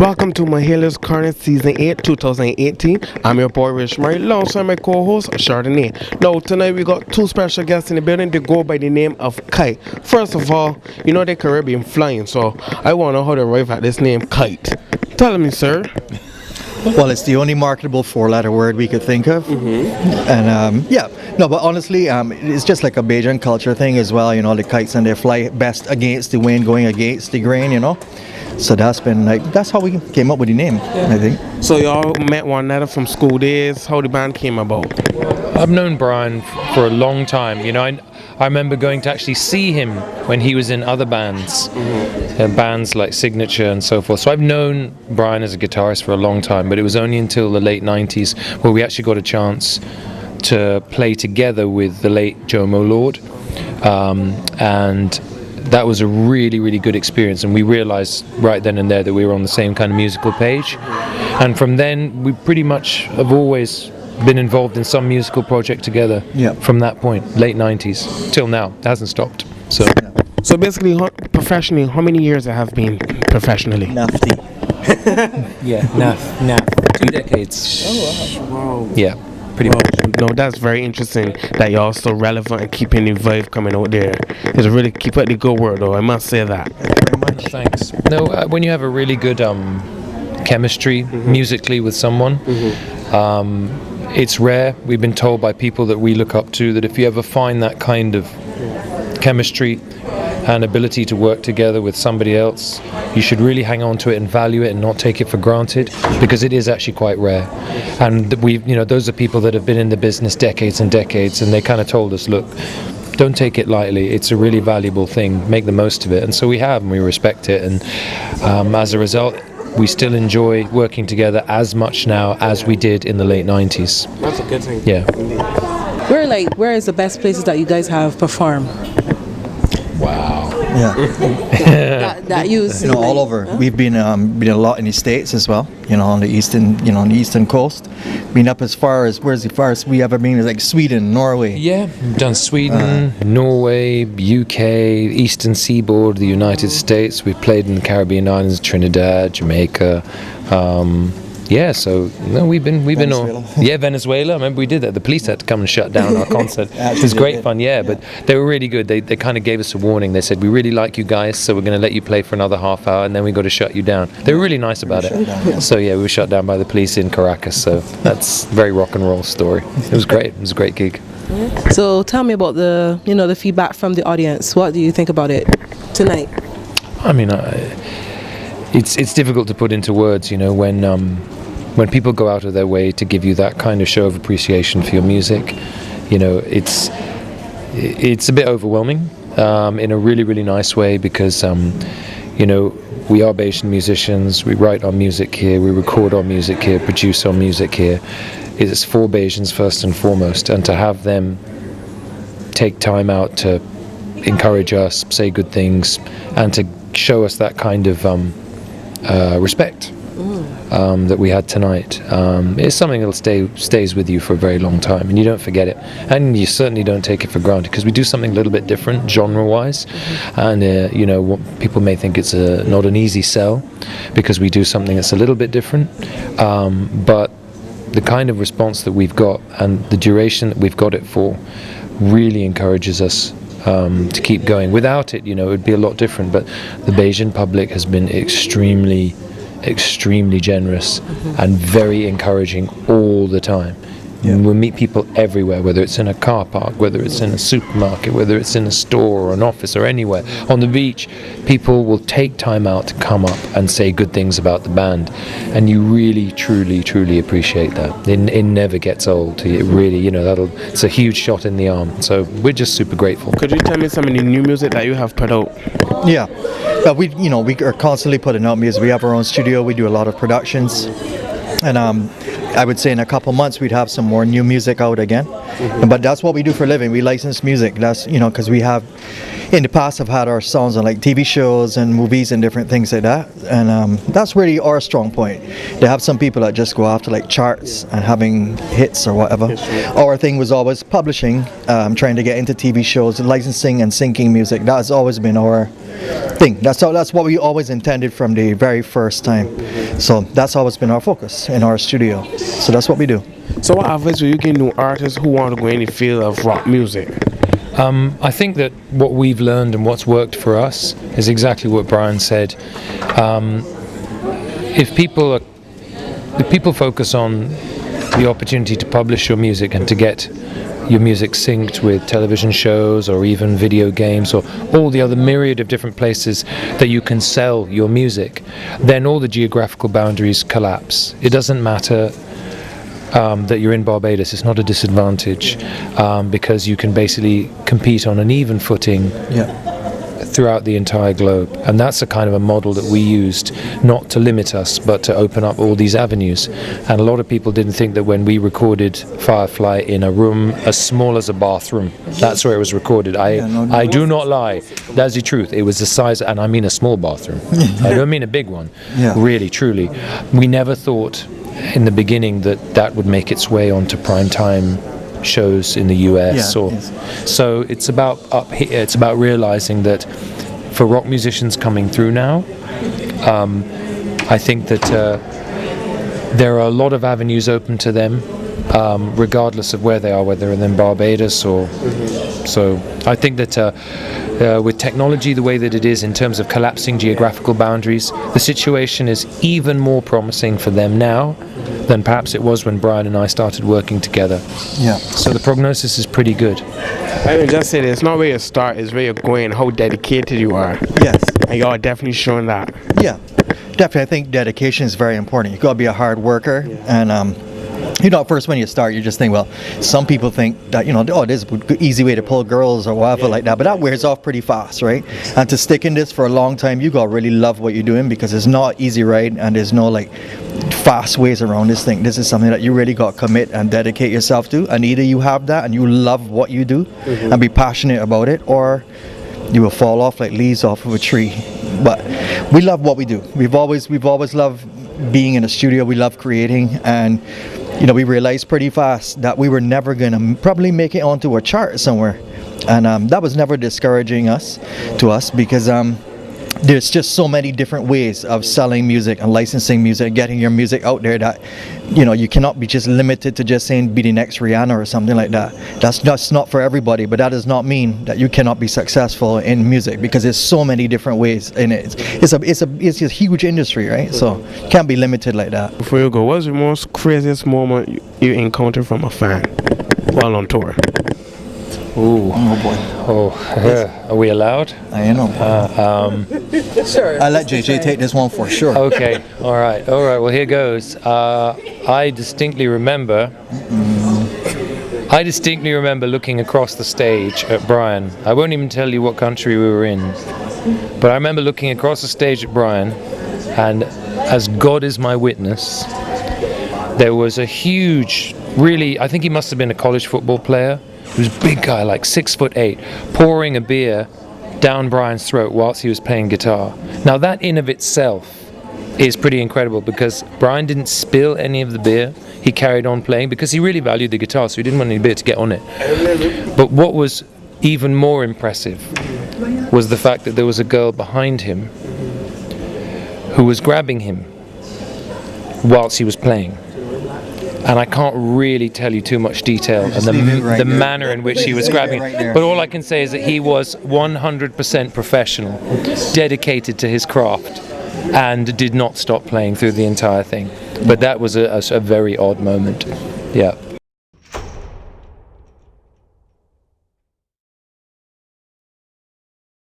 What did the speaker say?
Welcome to Mahalia's current season 8, 2018. I'm your boy Rich Murray, alongside my co-host Chardonnay. Now tonight we got two special guests in the building. They go by the name of Kite. First of all, you know they're Caribbean flying, so I want to know how they arrive at this name Kite. Tell me, sir. Well, it's the only marketable four-letter word we could think of. And but honestly, it's just like a Bajan culture thing as well. You know, the kites, and they fly best against the wind, going against the grain, you know. So that's how we came up with the name, I think. So y'all met one another from school days. How the band came about? I've known Brian for a long time. You know, I remember going to actually see him when he was in other bands, bands like Signature and so forth. So I've known Brian as a guitarist for a long time, but it was only until the late 90s where we actually got a chance to play together with the late Jomo Lord. And that was a really, really good experience, and we realized right then and there that we were on the same kind of musical page. And from then, we pretty much have always been involved in some musical project together. From that point, late 90s till now, it hasn't stopped. So basically, professionally, how many years it have been professionally? Nafty. Naf. 2 decades. Oh wow. Yeah. Pretty much. No, that's very interesting that y'all still relevant and keeping the vibe coming out there. It's really keep up the good work, though. I must say that. Very much. Thanks. No, when you have a really good chemistry musically with someone, it's rare. We've been told by people that we look up to that if you ever find that kind of chemistry and ability to work together with somebody else, you should really hang on to it and value it and not take it for granted, because it is actually quite rare. And those are people that have been in the business decades and decades, and they kind of told us, look, don't take it lightly. It's a really valuable thing. Make the most of it. And so we have, and we respect it. And as a result, we still enjoy working together as much now as we did in the late 90s. That's a good thing. Yeah. Where is the best places that you guys have performed? Wow. Yeah. that use all over. We've been a lot in the States as well. You know, on the eastern coast. Been up as far as where's the farthest we ever been? Is like Sweden, Norway. Yeah, we've done Sweden, Norway, UK, Eastern Seaboard, the United States. We've played in the Caribbean islands, Trinidad, Jamaica. We've been all Venezuela. I remember we did that. The police had to come and shut down our concert. It was great fun, but they were really good. They kind of gave us a warning. They said, we really like you guys, so we're going to let you play for another half hour, and then we got to shut you down. They were really nice about it. So we were shut down by the police in Caracas. So that's a very rock and roll story. It was great. It was a great gig. So tell me about the feedback from the audience. What do you think about it tonight? I mean, it's difficult to put into words, when people go out of their way to give you that kind of show of appreciation for your music, it's a bit overwhelming in a really, really nice way, because we are Bayesian musicians. We write our music here, we record our music here, produce our music here. It's for Bayesians first and foremost, and to have them take time out to encourage us, say good things, and to show us that kind of respect that we had tonight, is something that stays with you for a very long time, and you don't forget it, and you certainly don't take it for granted, because we do something a little bit different genre-wise, and people may think it's not an easy sell, because we do something that's a little bit different, but the kind of response that we've got and the duration that we've got it for really encourages us to keep going. Without it, it would be a lot different, but the Bayesian public has been extremely generous and very encouraging all the time. We meet people everywhere, whether it's in a car park, whether it's in a supermarket, whether it's in a store or an office or anywhere, on the beach. People will take time out to come up and say good things about the band, and you really, truly appreciate that. It never gets old. It really, it's a huge shot in the arm. So we're just super grateful. Could you tell me some of the new music that you have put out? Yeah. We are constantly putting out music. We have our own studio. We do a lot of productions, and I would say in a couple months we'd have some more new music out again. But that's what we do for a living. We license music. That's, you know, because we have, in the past, have had our songs on like TV shows and movies and different things like that. And that's really our strong point. They have some people that just go after like charts and having hits or whatever. Our thing was always publishing, trying to get into TV shows, licensing and syncing music. That's always been our thing. That's what we always intended from the very first time. So that's always been our focus in our studio. So that's what we do. So what advice will you give new artists who want to go in the field of rock music? I think that what we've learned and what's worked for us is exactly what Brian said. If people focus on the opportunity to publish your music and to get your music synced with television shows or even video games or all the other myriad of different places that you can sell your music, then all the geographical boundaries collapse. It doesn't matter that you're in Barbados. It's not a disadvantage because you can basically compete on an even footing throughout the entire globe. And that's a kind of a model that we used, not to limit us but to open up all these avenues. And a lot of people didn't think that when we recorded Firefly in a room as small as a bathroom, that's where it was recorded. I do not lie, that's the truth. It was the size, and I mean a small bathroom. I don't mean a big one. Really, truly. We never thought in the beginning that would make its way onto prime time shows in the US. So it's about up here. It's about realizing that for rock musicians coming through now, I think that there are a lot of avenues open to them, regardless of where they are, whether they're in Barbados or. So I think that with technology the way that it is in terms of collapsing geographical boundaries, the situation is even more promising for them now than perhaps it was when Brian and I started working together. So the prognosis is pretty good. I would just say that it's not where you start, it's where you're going, how dedicated you are. And y'all are definitely showing that. Definitely. I think dedication is very important. You got to be a hard worker. And you know, at first when you start, you just think, well, some people think that, you know, oh, this is an easy way to pull girls or whatever like that, but that wears off pretty fast, right? And to stick in this for a long time, you got to really love what you're doing, because it's not easy, right? And there's no like fast ways around this thing. This is something that you really got to commit and dedicate yourself to, and either you have that and you love what you do and be passionate about it, or you will fall off like leaves off of a tree. But we love what we do. We've always loved being in a studio. We love creating, and you know, we realized pretty fast that we were never going to probably make it onto a chart somewhere. And that was never discouraging to us, because there's just so many different ways of selling music and licensing music, getting your music out there, that, you know, you cannot be just limited to just saying be the next Rihanna or something like that. That's not for everybody, but that does not mean that you cannot be successful in music, because there's so many different ways in it. It's a huge industry, right? So you can't be limited like that. Before you go, what's the most craziest moment you encountered from a fan while on tour? Ooh. Oh boy. Are we allowed? I know. Sure. I let JJ take this one for sure. Okay. All right. Well, here goes. I distinctly remember looking across the stage at Brian. I won't even tell you what country we were in, but I remember looking across the stage at Brian, and as God is my witness, there was a huge, really, I think he must have been a college football player. He was a big guy, like 6'8", pouring a beer down Brian's throat whilst he was playing guitar. Now that in of itself is pretty incredible, because Brian didn't spill any of the beer. He carried on playing because he really valued the guitar, so he didn't want any beer to get on it. But what was even more impressive was the fact that there was a girl behind him who was grabbing him whilst he was playing. And I can't really tell you too much detail and the manner in which he was grabbing it. But all I can say is that he was 100% professional, dedicated to his craft, and did not stop playing through the entire thing. But that was a very odd moment. Yeah.